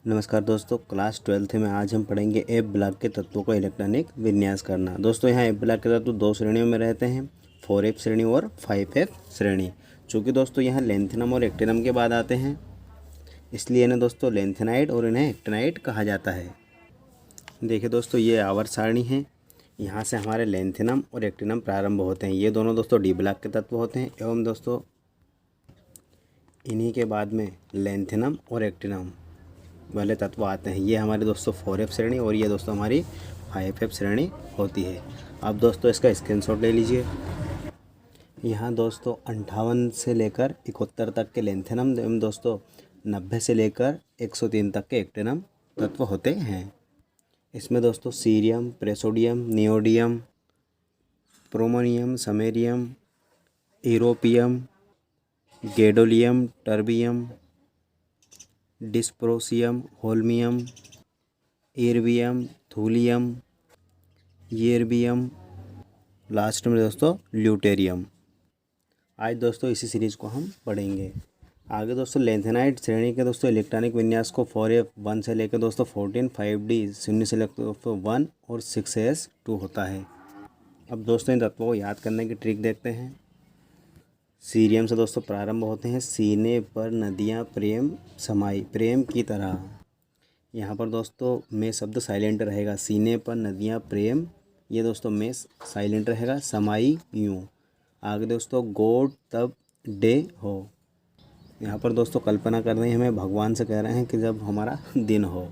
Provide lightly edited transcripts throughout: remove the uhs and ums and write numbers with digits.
नमस्कार दोस्तों, class 12th में आज हम पढ़ेंगे एफ ब्लॉक के तत्वों को इलेक्ट्रॉनिक विन्यास करना। दोस्तों यहाँ एफ ब्लॉक के तत्व दो श्रेणियों में रहते हैं, 4F श्रेणी और 5F श्रेणी। चूँकि दोस्तों यहाँ लेंथेनम और एक्टिनम के बाद आते हैं, इसलिए इन्हें दोस्तों लेंथेनाइड और इन्हें एक्टिनाइड कहा जाता है। देखिए दोस्तों, ये आवर्त सारणी है। यहाँ से हमारे लेंथेनम और एक्टिनम प्रारंभ होते हैं। ये दोनों दोस्तों डी ब्लॉक के तत्व होते हैं एवं दोस्तों इन्हीं के बाद में लेंथेनम और एक्टिनम वाले तत्व आते हैं। ये हमारे दोस्तों 4F श्रेणी और ये दोस्तों हमारी 5F श्रेणी होती है। अब दोस्तों इसका स्क्रीनशॉट ले लीजिए। यहाँ दोस्तों 58 से लेकर 71 तक के लेंथेनम एवं दोस्तों 90 से लेकर 103 तक के एक्टिनम तत्व होते हैं। इसमें दोस्तों cerium, praseodymium, neodymium, promethium, samarium, europium, gadolinium, terbium, dysprosium, holmium, erbium, thulium, ytterbium, last में दोस्तों ल्यूटेरियम। आज दोस्तों इसी सीरीज़ को हम पढ़ेंगे। आगे दोस्तों लेंथेनाइड श्रेणी के दोस्तों इलेक्ट्रॉनिक विन्यास को 4F 1 से लेकर दोस्तों 14, 5D 0 से लेकर दोस्तों 1 और 6S 2 होता है। अब दोस्तों इन तत्वों को याद करने की ट्रिक देखते हैं। सीरियम से दोस्तों प्रारंभ होते हैं, सीने पर नदियाँ प्रेम समाई, प्रेम की तरह। यहाँ पर दोस्तों में शब्द साइलेंट रहेगा। सीने पर नदियाँ प्रेम, ये दोस्तों में साइलेंट रहेगा। समाई यूँ। आगे दोस्तों गोड तब डे हो। यहाँ पर दोस्तों कल्पना कर रहे हैं, हमें भगवान से कह रहे हैं कि जब हमारा दिन हो।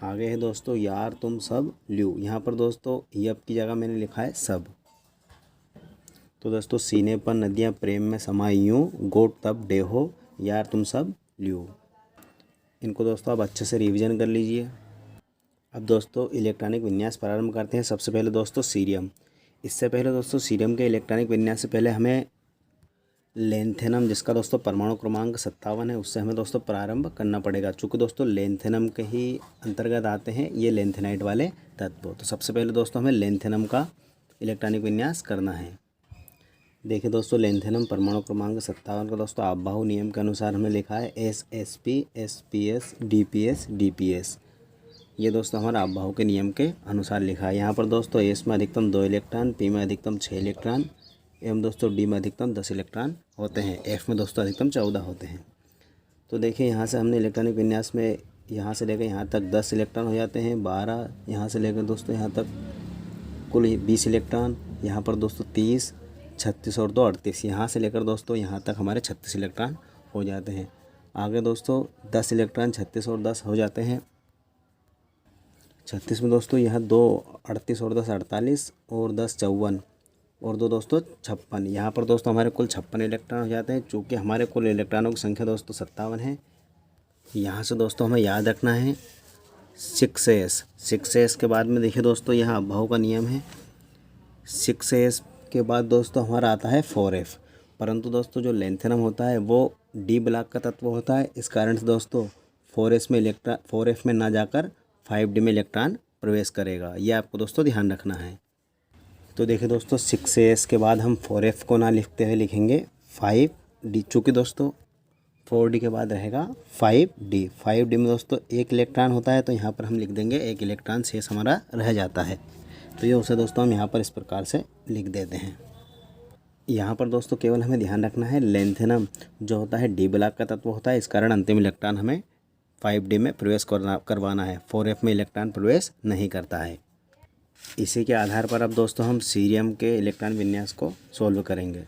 आगे है दोस्तों यार तुम सब ल्यू। यहाँ पर दोस्तों यब की जगह मैंने लिखा है सब। तो दोस्तों सीने पर नदियाँ प्रेम में समाई यूँ, गोड तब डे हो, यार तुम सब ल्यू। इनको दोस्तों आप अच्छे से रिवीजन कर लीजिए। अब दोस्तों इलेक्ट्रॉनिक विन्यास प्रारंभ करते हैं। सबसे पहले दोस्तों सीरियम। इससे पहले दोस्तों सीरियम के इलेक्ट्रॉनिक विन्यास से पहले हमें लेंथेनम, जिसका दोस्तों परमाणु क्रमांक 57 है, उससे हमें दोस्तों प्रारंभ करना पड़ेगा। चूँकि दोस्तों लेंथेनम के ही अंतर्गत आते हैं ये लेंथेनाइड वाले तत्व। तो सबसे पहले दोस्तों हमें लेंथेनम का इलेक्ट्रॉनिक विन्यास करना है। देखिए दोस्तों लेंथेनम परमाणु क्रमांक 57 का दोस्तों आपबाहु नियम के अनुसार हमने लिखा है SsP, SPS, DPS, DPS। ये दोस्तों हमारा आपबाहु के नियम के अनुसार लिखा है। यहाँ पर दोस्तों S में अधिकतम 2 इलेक्ट्रॉन, P में अधिकतम 6 इलेक्ट्रॉन एवं दोस्तों D में अधिकतम 10 इलेक्ट्रॉन होते हैं। F में दोस्तों अधिकतम 14 होते हैं। तो देखिए यहाँ से हमने इलेक्ट्रॉनिक विन्यास में यहाँ से लेकर यहाँ तक 10 इलेक्ट्रॉन हो जाते हैं, 12 यहाँ से लेकर दोस्तों यहाँ तक कुल 20 इलेक्ट्रॉन, यहाँ पर दोस्तों 30, 36 और 2 38, यहाँ से लेकर दोस्तों यहाँ तक हमारे 36 इलेक्ट्रॉन हो जाते हैं। आगे दोस्तों 10 इलेक्ट्रॉन 36 और 10 हो जाते हैं। 36 में दोस्तों यहाँ 2 38 और 10 48 और 10 54 और 2 दोस्तों 56। यहाँ पर दोस्तों हमारे कुल 56 इलेक्ट्रॉन हो जाते हैं। चूँकि हमारे कुल इलेक्ट्रॉनों की संख्या दोस्तों 57 है। यहाँ से दोस्तों हमें याद रखना है 6S के बाद में देखिए दोस्तों यहाँ आपबाहु का नियम है। 6S के बाद दोस्तों हमारा आता है 4F। परंतु दोस्तों जो लेंथेनम होता है वो डी ब्लॉक का तत्व होता है। इस कारण से दोस्तों 4F में ना जाकर 5D में इलेक्ट्रॉन प्रवेश करेगा। ये आपको दोस्तों ध्यान रखना है। तो देखिए दोस्तों 6S के बाद हम 4F को ना लिखते हुए लिखेंगे 5D। चूँकि दोस्तों 4D के बाद रहेगा 5D में दोस्तों 1 इलेक्ट्रॉन होता है, तो यहाँ पर हम लिख देंगे 1 इलेक्ट्रॉन शेष हमारा रह जाता है। तो ये उसे दोस्तों हम यहाँ पर इस प्रकार से लिख देते हैं। यहाँ पर दोस्तों केवल हमें ध्यान रखना है लेंथेनम जो होता है डी ब्लॉक का तत्व होता है। इस कारण अंतिम इलेक्ट्रॉन हमें 5D में प्रवेश करवाना है। 4F में इलेक्ट्रॉन प्रवेश नहीं करता है। इसी के आधार पर अब दोस्तों हम सीरियम के इलेक्ट्रॉन विन्यास को सोल्व करेंगे।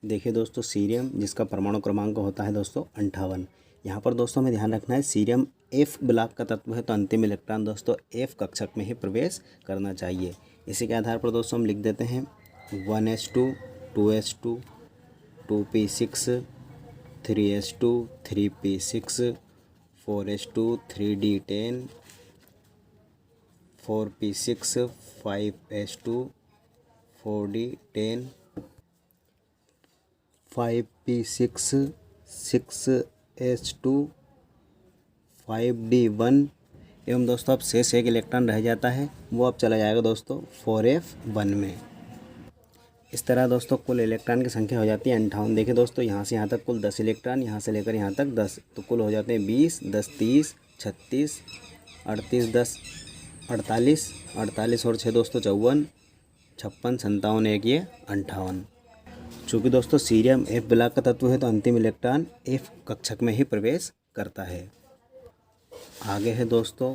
देखिए दोस्तों सीरियम, जिसका परमाणु क्रमांक होता है दोस्तों 58। यहाँ पर दोस्तों हमें ध्यान रखना है सीरियम F ब्लॉक का तत्व है, तो अंतिम इलेक्ट्रॉन दोस्तों F कक्षक में ही प्रवेश करना चाहिए। इसी के आधार पर दोस्तों हम लिख देते हैं 1s2, 2s2, 2p6, 3s2, 3p6, 4s2, 3d10, 4p6, 5s2, 4d10, 5p6, 6s2, 5d1 एवं दोस्तों अब शेष 1 इलेक्ट्रॉन रह जाता है, वो अब चला जाएगा दोस्तों 4F1 में। इस तरह दोस्तों कुल इलेक्ट्रॉन की संख्या हो जाती है 58। देखिए दोस्तों यहाँ से यहाँ तक कुल 10 इलेक्ट्रॉन, यहाँ से लेकर यहाँ तक 10, तो कुल हो जाते हैं 20, 10 30, 36, 38, 10 48, 48 और 6 दोस्तों 54, 56, 57, एक ये 58। चूँकि दोस्तों सीरियम F ब्लॉक का तत्व है तो अंतिम इलेक्ट्रॉन F कक्षक में ही प्रवेश करता है। आगे है दोस्तों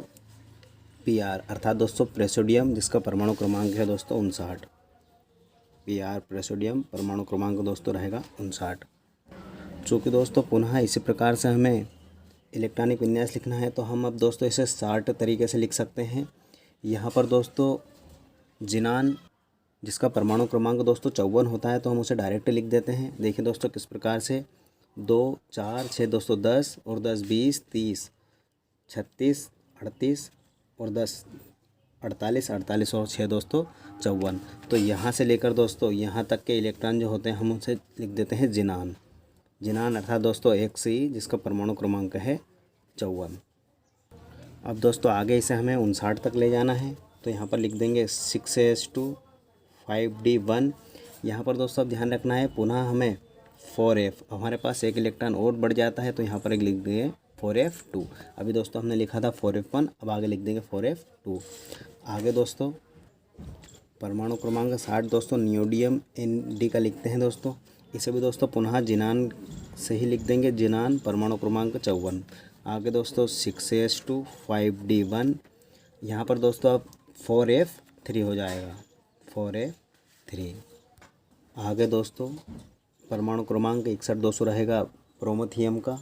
PR अर्थात दोस्तों प्रेसोडियम, जिसका परमाणु क्रमांक है दोस्तों 59। PR प्रेसोडियम परमाणु क्रमांक दोस्तों रहेगा 59। चूँकि दोस्तों पुनः इसी प्रकार से हमें इलेक्ट्रॉनिक विन्यास लिखना है तो हम अब दोस्तों इसे शार्ट तरीके से लिख सकते हैं। यहाँ पर दोस्तों जिनान, जिसका परमाणु क्रमांक दोस्तों 54 होता है, तो हम उसे डायरेक्ट लिख देते हैं। देखिए दोस्तों किस प्रकार से, 2 4 6 दोस्तों 10 और 10 20 30 36 38 और 10 48, 48 और 6 दोस्तों 54। तो यहाँ से लेकर दोस्तों यहाँ तक के इलेक्ट्रॉन जो होते हैं हम उसे लिख देते हैं जिनान। जिनान अर्थात दोस्तों एक सी, जिसका परमाणु क्रमांक है 54। अब दोस्तों आगे इसे हमें 59 तक ले जाना है, तो यहाँ पर लिख देंगे 6s2 5d1। यहाँ पर दोस्तों अब ध्यान रखना है, पुनः हमें 4f, हमारे पास एक इलेक्ट्रॉन और बढ़ जाता है तो यहाँ पर एक लिख देंगे 4f2। अभी दोस्तों हमने लिखा था 4f1, अब आगे लिख देंगे 4f2। आगे दोस्तों परमाणु क्रमांक 60 दोस्तों नियोडियम Nd का लिखते हैं दोस्तों। इसे भी दोस्तों पुनः जिनान से ही लिख देंगे, जिनान परमाणु क्रमांक 54। आगे दोस्तों 6s2 5d1। यहाँ पर दोस्तों अब 4f3 हो जाएगा, 4f3। आगे दोस्तों परमाणु क्रमांक 61 दोस्तों रहेगा प्रोमेथियम का।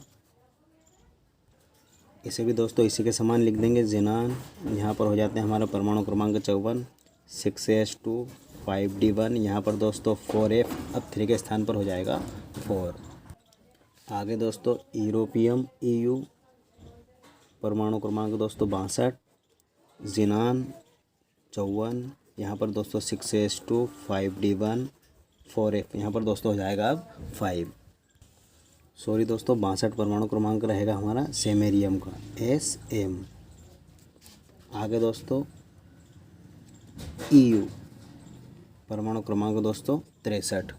इसे भी दोस्तों इसी के समान लिख देंगे जिनान। यहाँ पर हो जाते हैं हमारा परमाणु क्रमांक 54, 6s2 5d1। यहाँ पर दोस्तों 4f अब 3 के स्थान पर हो जाएगा 4। आगे दोस्तों यूरोपियम EU, परमाणु क्रमांक दोस्तों 62, जिनान 54। यहाँ पर दोस्तों 6s2 5d1 4f, यहाँ पर दोस्तों हो जाएगा अब 5। सॉरी दोस्तों 62 परमाणु क्रमांक रहेगा हमारा सेमेरियम का SM। आगे दोस्तों EU, परमाणु क्रमांक दोस्तों 63।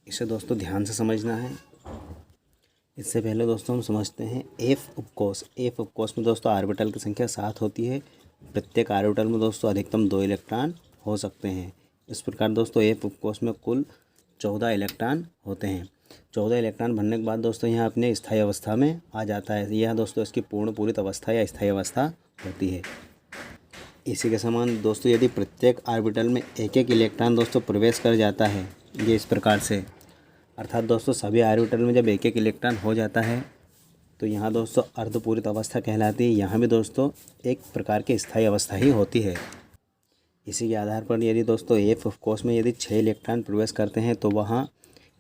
इसे दोस्तों ध्यान से समझना है। इससे पहले दोस्तों हम समझते हैं F उपकोष। F उपकोष में दोस्तों ऑर्बिटल की संख्या 7 होती है। प्रत्येक ऑर्बिटल में दोस्तों अधिकतम 2 इलेक्ट्रॉन हो सकते हैं। इस प्रकार दोस्तों F उपकोष में कुल 14 इलेक्ट्रॉन होते हैं। 14 इलेक्ट्रॉन भरने के बाद दोस्तों यहाँ अपने स्थायी अवस्था में आ जाता है। यह दोस्तों इसकी पूरित अवस्था या स्थायी अवस्था होती है। इसी के समान दोस्तों यदि प्रत्येक ऑर्बिटल में एक एक इलेक्ट्रॉन दोस्तों प्रवेश कर जाता है, ये इस प्रकार से, अर्थात दोस्तों सभी ऑर्बिटल में जब एक एक इलेक्ट्रॉन हो जाता है तो यहाँ दोस्तों अर्धपूरित अवस्था कहलाती है। यहाँ भी दोस्तों एक प्रकार की स्थायी अवस्था ही होती है। इसी के आधार पर यदि दोस्तों F उपकोष में यदि 6 इलेक्ट्रॉन प्रवेश करते हैं तो वहाँ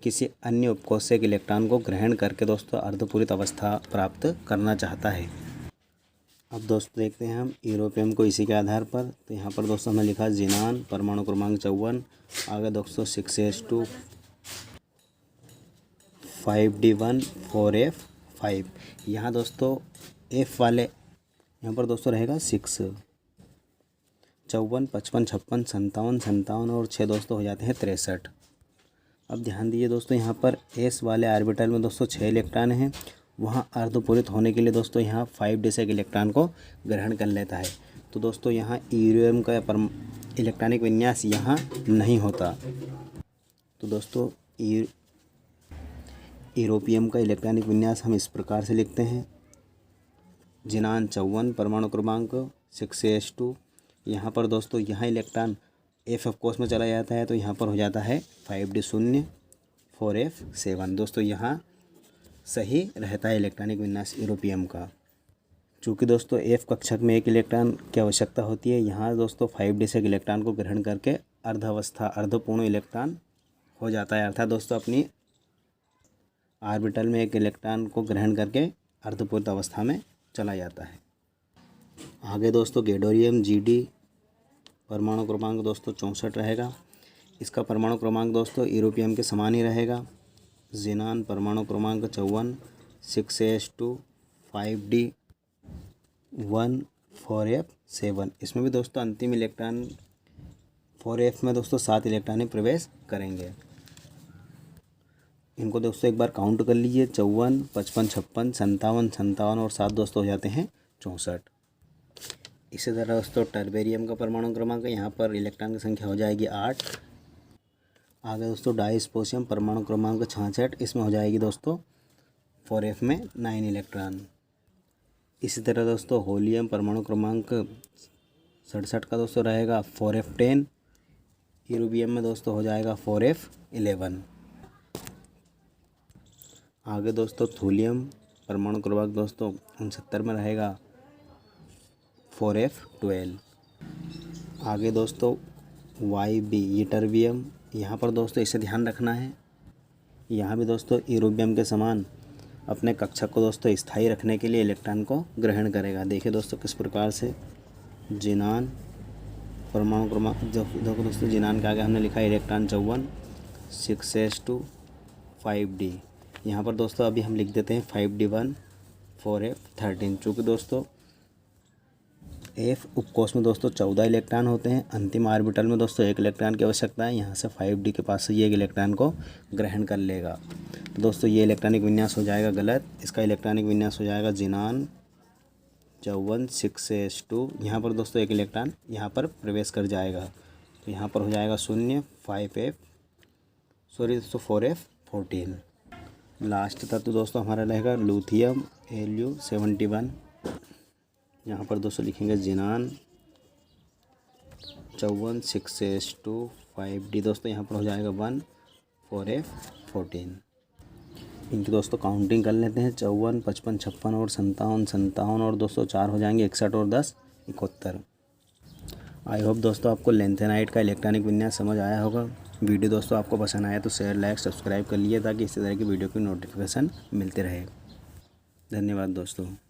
किसी अन्य उपकोष से एक इलेक्ट्रॉन को ग्रहण करके दोस्तों अर्धपूरित अवस्था प्राप्त करना चाहता है। अब दोस्तों देखते हैं हम यूरोपियम को इसी के आधार पर। तो यहाँ पर दोस्तों हमने लिखा जिनान परमाणु क्रमांक 54। आगे दोस्तों 6s2 5d1 4f5। यहाँ दोस्तों F वाले यहाँ पर दोस्तों रहेगा 6, 54 55 56 57 57 और 6 दोस्तों हो जाते हैं 63। अब ध्यान दीजिए दोस्तों यहाँ पर S वाले ऑर्बिटल में दोस्तों 6 इलेक्ट्रॉन हैं। वहाँ अर्धपूरित होने के लिए दोस्तों यहाँ 5d से एक इलेक्ट्रॉन को ग्रहण कर लेता है। तो दोस्तों यहाँ यूरेनियम का इलेक्ट्रॉनिक विन्यास यहाँ नहीं होता। तो दोस्तों यूरोपियम का इलेक्ट्रॉनिक विन्यास हम इस प्रकार से लिखते हैं, जिनान 54 परमाणु क्रमांक 6s2। यहाँ पर दोस्तों यहाँ इलेक्ट्रॉन F उपकोष में चला जाता है तो यहाँ पर हो जाता है 5d0 4f7। दोस्तों यहाँ सही रहता है इलेक्ट्रॉनिक विन्यास यूरोपियम का। चूँकि दोस्तों F कक्षक में एक इलेक्ट्रॉन की आवश्यकता होती है, यहाँ दोस्तों 5d से एक इलेक्ट्रॉन को ग्रहण करके अर्धपूर्ण इलेक्ट्रॉन हो जाता है। अर्थात दोस्तों अपनी ऑर्बिटल में एक इलेक्ट्रॉन को ग्रहण करके अर्धपूरित अवस्था में चला जाता है। आगे दोस्तों गैडोरियम GD, परमाणु क्रमांक दोस्तों 64 रहेगा। इसका परमाणु क्रमांक दोस्तों यूरोपियम के समान ही रहेगा। जिनान परमाणु क्रमांक 54 6s2 5d1 4f7। इसमें भी दोस्तों अंतिम इलेक्ट्रॉन 4f में दोस्तों 7 इलेक्ट्रॉन प्रवेश करेंगे। इनको दोस्तों एक बार काउंट कर लीजिए, 54, 55, 56, 57, 57 और 7 दोस्तों हो जाते हैं 64। इसी तरह दोस्तों टर्बेरियम का परमाणु क्रमांक, यहाँ पर इलेक्ट्रॉन की संख्या हो जाएगी 8। आगे दोस्तों डाइस्पोसियम परमाणु क्रमांक 66, इसमें हो जाएगी दोस्तों 4f में 9 इलेक्ट्रॉन। इसी तरह दोस्तों होलियम परमाणु क्रमांक 67 का दोस्तों रहेगा 4f10। यूरेनियम में दोस्तों हो जाएगा 4f11। आगे दोस्तों थूलियम परमाणु क्रमांक दोस्तों 69 में रहेगा 4f12। आगे दोस्तों YB यटरबियम, यहाँ पर दोस्तों इसे ध्यान रखना है, यहाँ भी दोस्तों यूरेनियम के समान अपने कक्षक को दोस्तों स्थायी रखने के लिए इलेक्ट्रॉन को ग्रहण करेगा। देखिए दोस्तों किस प्रकार से जिनान परमाणु क्रमांक, देखो दोस्तों जिनान के आगे हमने लिखा है इलेक्ट्रॉन 54, 6s2 5d। यहाँ पर दोस्तों अभी हम लिख देते हैं 5d1 4f13। चूँकि दोस्तों f उपकोष में दोस्तों 14 इलेक्ट्रॉन होते हैं, अंतिम ऑर्बिटल में दोस्तों 1 इलेक्ट्रॉन की आवश्यकता है। यहाँ से 5d के पास से ये 1 इलेक्ट्रॉन को ग्रहण कर लेगा। तो दोस्तों ये इलेक्ट्रॉनिक विन्यास हो जाएगा गलत, इसका इलेक्ट्रॉनिक विन्यास हो जाएगा जिनान 54 6s2। यहाँ पर दोस्तों 1 इलेक्ट्रॉन यहाँ पर प्रवेश कर जाएगा, तो यहाँ पर हो जाएगा 0 4f14। लास्ट तत्व दोस्तों हमारा रहेगा लूथियम Lu71। यहाँ पर दोस्तों लिखेंगे जिनान 54 6s2 5d। दोस्तों यहाँ पर हो जाएगा 1 4f14। इनकी दोस्तों काउंटिंग कर लेते हैं, 54, 55, 56 और 57, 57 और दोस्तों 4 हो जाएंगे 61 और 10 71। आई होप दोस्तों आपको लैंथेनाइट का इलेक्ट्रॉनिक विन्यास समझ आया होगा। वीडियो दोस्तों आपको पसंद आया तो शेयर लाइक सब्सक्राइब कर लीजिए ताकि इसी तरह की वीडियो की नोटिफिकेशन मिलती रहे। धन्यवाद दोस्तों।